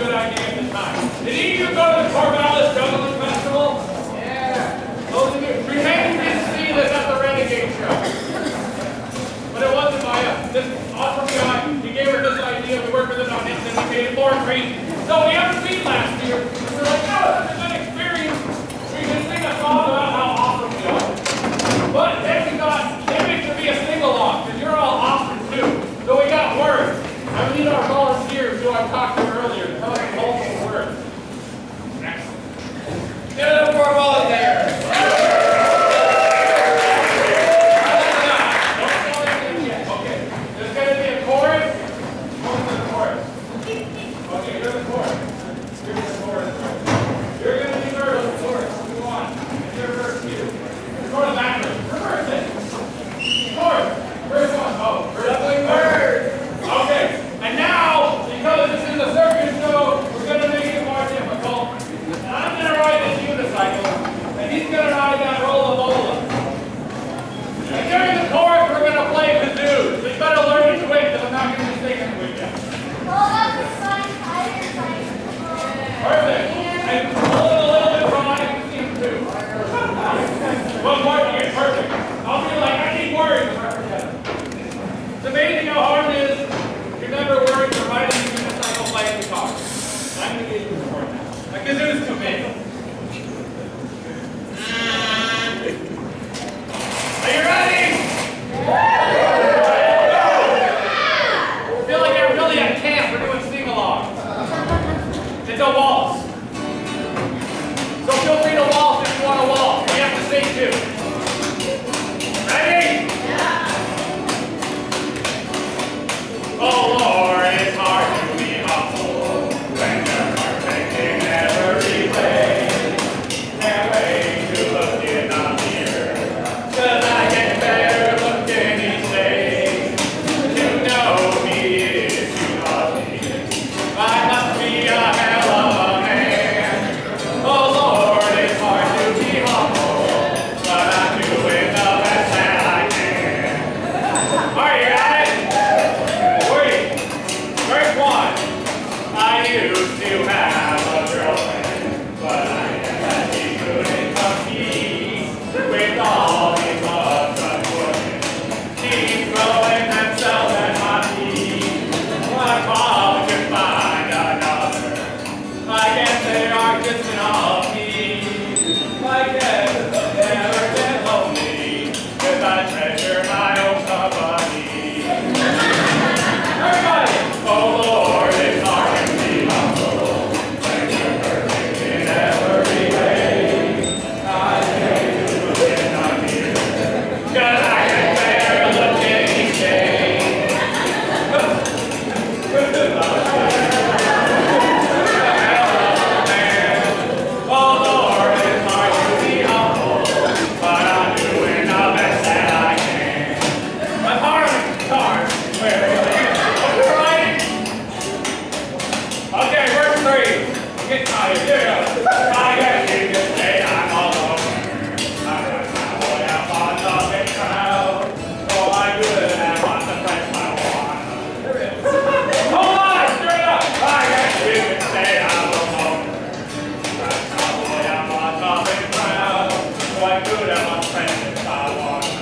good idea at the time. Did any of you go to the Corvallis Juggling Festival? Yeah. Those of you, pretend you didn't see this at the Renegade show. But it wasn't by us. This awesome guy, he gave her this idea. We worked with it on it, and we made it more crazy. So we haven't seen last year. We're like, oh, this is a good experience. We can sing a song about how awesome we are. But then we got maybe to be a sing-along, because you're all awesome too. So we got words. I need our volunteers who I talked to earlier to tell us multiple words. Excellent. Get it up for our volunteers. Okay. There's going to be a chorus. What's the chorus? Okay, you're the chorus. You're the chorus. You're going to be first. The chorus. Move on. And you're first too. Go to the bathroom. Reverse it. Chorus. First one. Oh, juggling words. Okay. And now, because this is a circus show, we're going to make it more difficult. And I'm going to ride this unicycle, and he's going to ride that rolla-bola. And during the chorus, we're going to play kazoo. So you better learn each way, because I'm not going to be singing with you. Perfect. And hold it a little bit from I can see him too. One more to get perfect. I'll be like, I need words. It's amazing how hard it is. Never worried for riding the unicycle playing guitar. I'm going to get you the word now. My kazoo's too big. Are you ready? I feel like I'm really at camp. We're doing sing-alongs. It's a waltz. So feel free to waltz if you want to waltz. You have to sing too. Ready? Oh Lord, it's hard to be humble when you're perfect in every way. Can't wait to look in the mirror, 'cause I get better looking each day. To know me is to love me. I must be a hell of a man. Oh Lord, it's hard to be humble, but I'm doing the best that I can. Alright, you got it? First one, I used to have a girlfriend, but I guess she couldn't compete with all these loves of women. She's throwing themselves at my feet. I probably could find another. I guess they are just an all me. I guess I'll never get lonely, 'cause I treasure my own company. Everybody! Oh Lord, it's hard to be humble when you're perfect in every way. I hate to look in the mirror, 'cause I get better looking each day. Oh Lord, it's hard to be humble, but I'm doing the best that I can. My part of the guitar, where is it? Okay, verse 3. Get tired. Here we go. I guess you can say I'm all over. I'm a cowboy out on the big crowd. Oh, I'm good and I want to press my water. Hold on, straight up. I guess you can say I'm all over. I'm a cowboy out on the big crowd. Oh, I'm good and I want to press my water.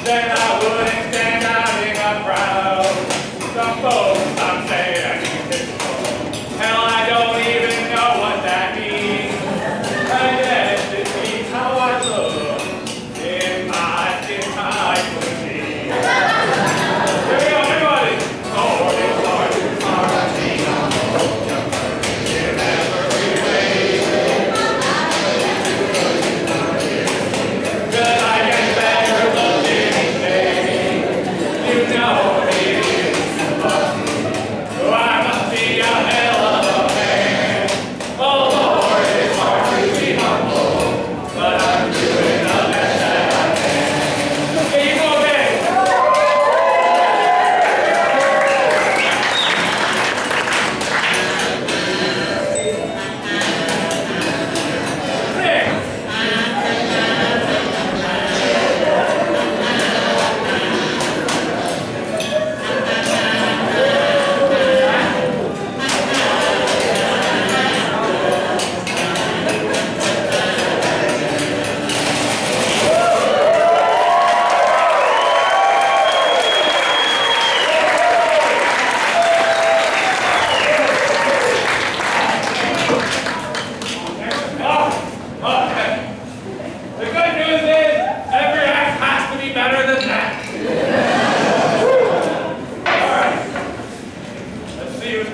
Then I wouldn't stand out in a crowd. Some folks, I'm saying I can hell, I don't even know what that means.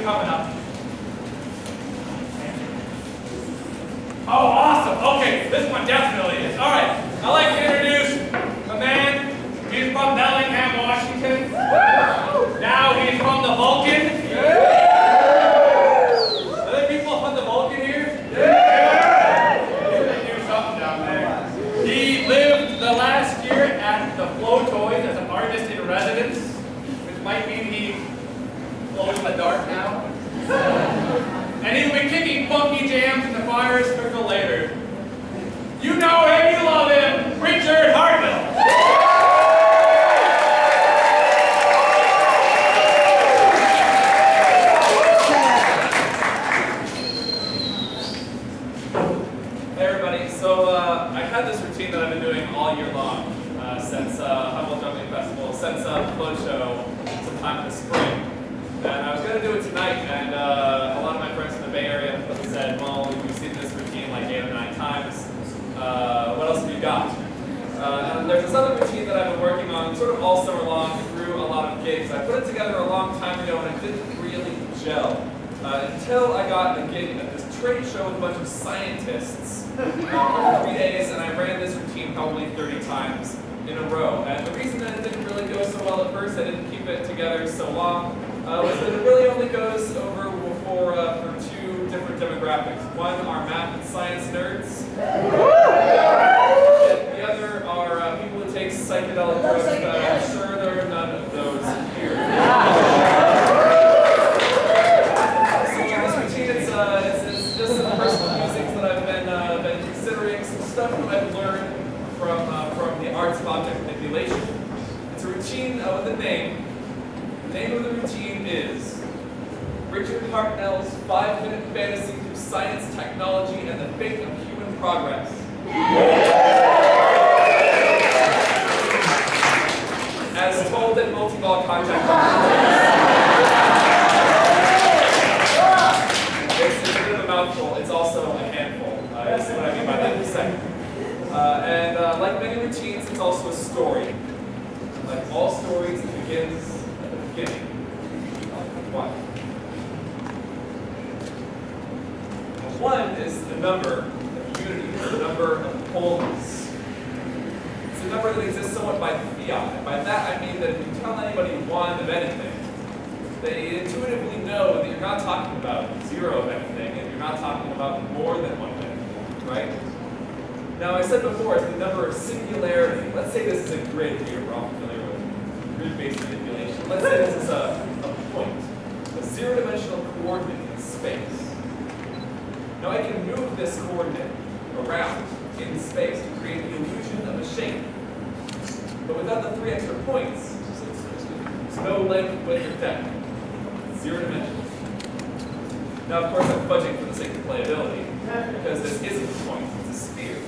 coming up? Oh, awesome. Okay, this one definitely is. All right, I'd like to introduce a man. He's from Bellingham, Washington. Now he's from the Vulcan. Other people from the Vulcan here? They do something down there. He lived the last year at the Flow Toys as an artist in residence, which might mean he glows in the dark now. And he'll be kicking funky jams in the fire circle later. You know him, you love him, Richard Hartnell. Hey everybody, so I had this routine that I've been doing all year long since Humboldt Juggling Festival, since the Flow Show sometime in the spring. And I was going to do it tonight, and a lot of my friends in the Bay Area said, well, you've seen this routine like 8 or 9 times. What else have you got? And there's this other routine that I've been working on sort of all summer long through a lot of gigs. I put it together a long time ago, and it didn't really gel until I got a gig at this trade show with a bunch of scientists for 3 days, and I ran this routine probably 30 times in a row. And the reason that it didn't really go so well at first, I didn't keep it together so long, was that it really only goes over for 2 different demographics. One are math and science nerds. The other are people who take psychedelic drugs, but I'm sure there are none of those here. So this routine, it's just some personal musings that I've been considering, some stuff that I've learned from the arts of object manipulation. It's a routine with a name. The name of the routine is Richard Hartnell's 5-minute fantasy through science, technology, and the fate of human progress. As told in multi-ball contact. It's a bit of a mouthful. It's also a handful. You'll see what I mean by that in a second. And like many routines, it's also a story. Like all stories, it begins at the beginning. One. One is the number of unity, the number of wholeness. It's a number that exists somewhat by fiat. And by that I mean that if you tell anybody 1 of anything, they intuitively know that you're not talking about 0 of anything, and you're not talking about more than 1 of anything, right? Now I said before, it's the number of singularity. Let's say this is a grid here, we're all familiar with grid-based manipulation. Let's say this is a point, a 0-dimensional coordinate in space. Now I can move this coordinate around in space to create the illusion of a shape. But without the 3 extra points, there's no length, width, or depth. It's 0-dimensional. Now of course I'm fudging for the sake of playability, because this isn't a point, it's a sphere.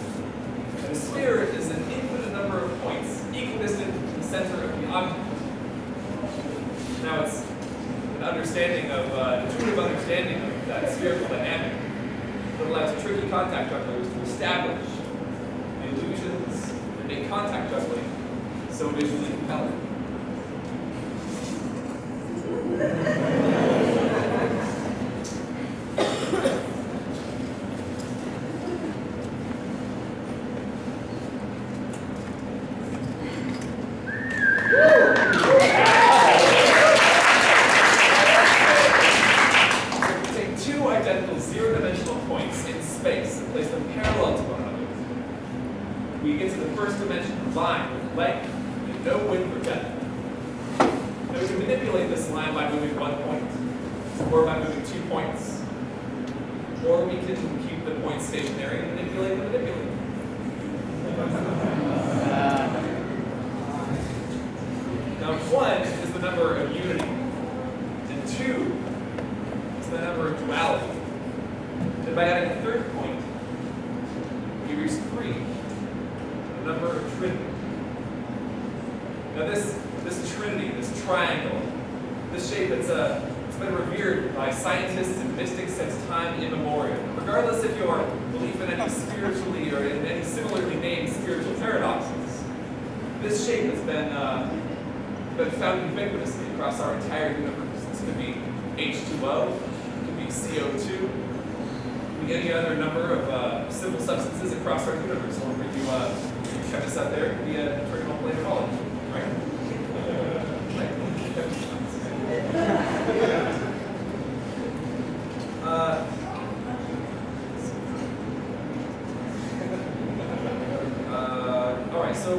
And a sphere is an infinite number of points, equidistant from the center of the object. Now it's an understanding of, intuitive understanding of that spherical dynamic that allows tricky contact jugglers to establish the illusions that make contact juggling so visually compelling. H2O, it can be CO2, it can be any other number of simple substances across our universe. Or if you check this out there, it could be a trigonal plane of knowledge, right? All right, so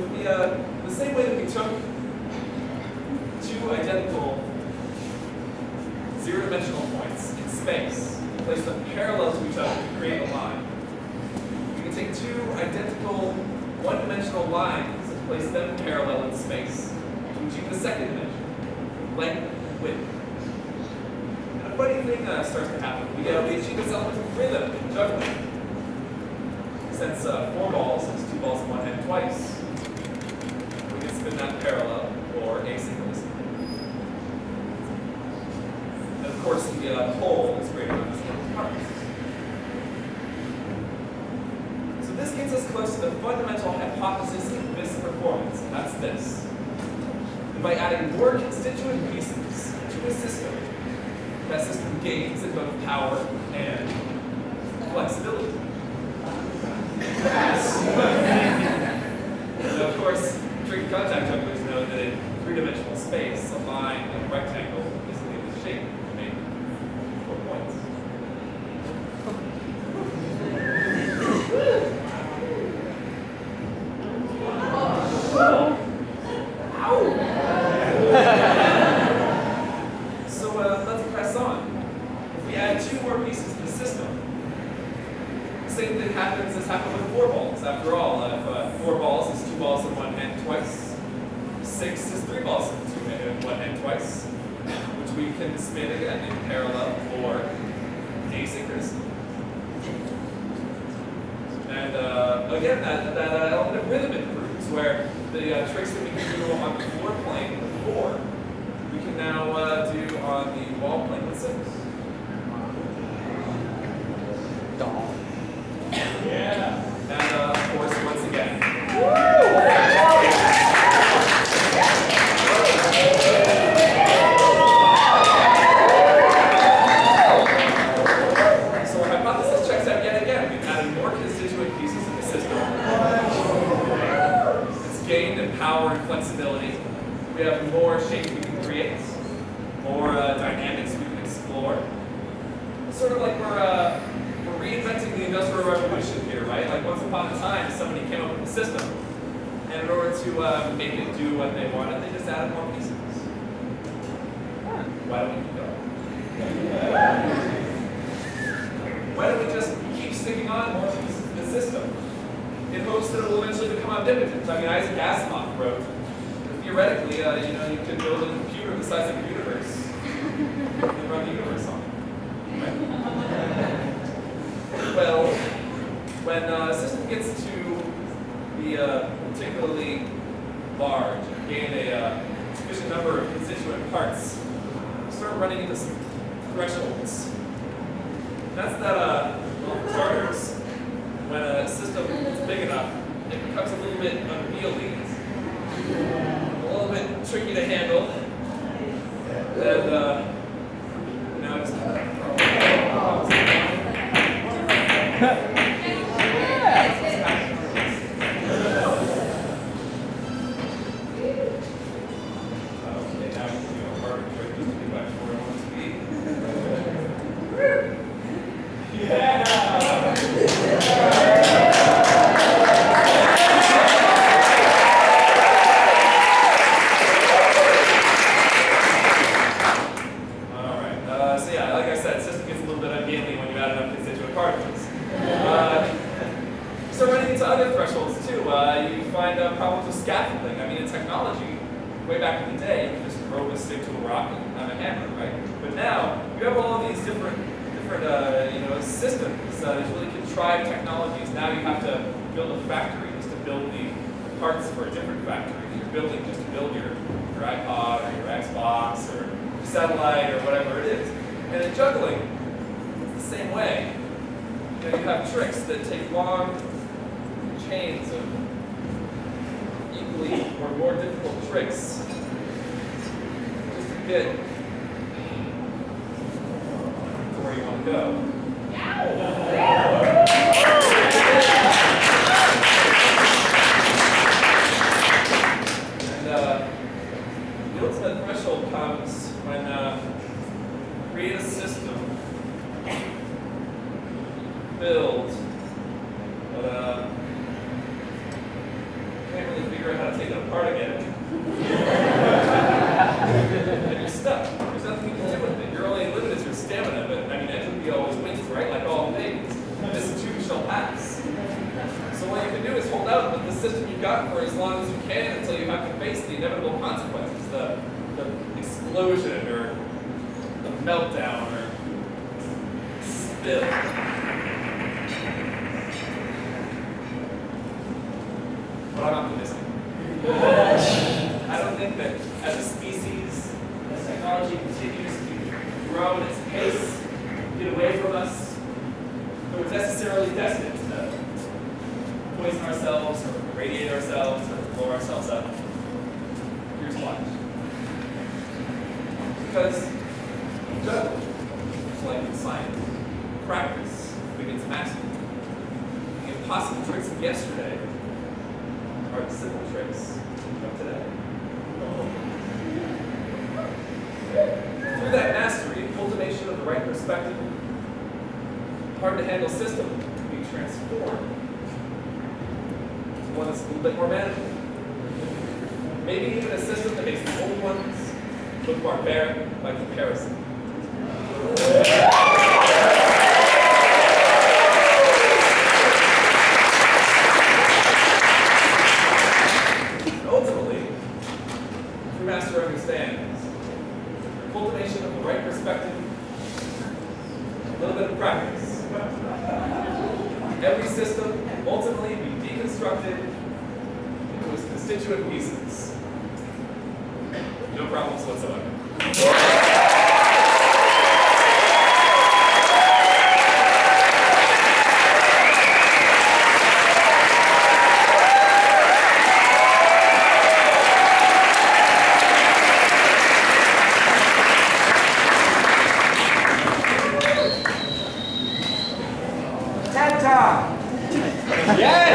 the same way that we took two identical zero-dimensional points in space, place them parallel to each other to create a line. We can take two identical one-dimensional lines and place them parallel in space to achieve the second dimension, length and width. And a funny thing starts to happen. We achieve this element of rhythm in juggling. Since 4 balls is 2 balls in one hand twice, we can spin that parallel or asynchronously. And of course, the whole is greater than the sum of parts. So this gets us close to the fundamental hypothesis of this performance, and that's this. And by adding more constituent pieces to a system, that system gains in both power and flexibility. And of course, tricky contact jugglers know that in three-dimensional space, a line like a rectangle is in the shape to make 4 points. So let's press on. If we add 2 more pieces to the system, the same thing happens as happened with 4 balls. After all, if 4 balls is 2 balls in one hand twice, 6 is 3 balls in one hand twice, which we can spin again in parallel or asynchronously. And again, that element of rhythm improves, where the tricks that we can do on the floor plane with 4, we can now do on the wall plane with 6. Yeah. And of course, once again. So our hypothesis checks out yet again. We've added more constituent pieces in the system. It's gained in power and flexibility. We have more shapes we can create, more dynamics we can explore. It's sort of like we're reinventing the Industrial Revolution here, right? Like once upon a time, somebody came up with a system, and in order to make it do what they wanted, they just added more pieces. Why don't we keep going? Why don't we just keep sticking on more pieces to the system in hopes that it will eventually become omnipotent? I mean, Isaac Asimov wrote, theoretically, you could build a computer the size of the universe and run the universe on it, right? Well, when a system gets to be particularly large and gain a sufficient number of constituent parts, we start running into some thresholds. That's that, for starters, when a system is big enough, it becomes a little bit unwieldy, a little bit tricky to handle, and it's kind of systems, these really contrived technologies. Now you have to build a factory just to build the parts for a different factory. You're building just to build your iPod or your Xbox or your satellite or whatever it is. And in juggling, it's the same way. You have tricks that take long chains of equally or more difficult tricks just to get to go. The ultimate threshold comes when create a system, build, but can't really figure out how to take it apart again. And you're stuck. There's nothing you can do with it. Your only limit is your stamina, but I mean, entropy always wins, right? Like all things. This too shall pass. So what you can do is hold out with the system you've got for as long as you can until you have to face the inevitable consequences, the explosion or the meltdown or spill. But I'm optimistic. I don't think that as a species, as technology continues to grow at its pace, get away from us, that we're necessarily destined to poison ourselves or radiate ourselves or blow ourselves up. Here's why. Because in general, just like in science, practice begins mastery. The impossible tricks of yesterday are the simple tricks of today. Through that mastery and cultivation of the right perspective, hard to handle system can be transformed to one that's a little bit more manageable. Maybe even a system that makes the old ones look barbaric by comparison. Ultimately, true master understands the cultivation of the right perspective, a little bit of practice. Every system can ultimately be deconstructed into its constituent pieces. No problems whatsoever. Yeah!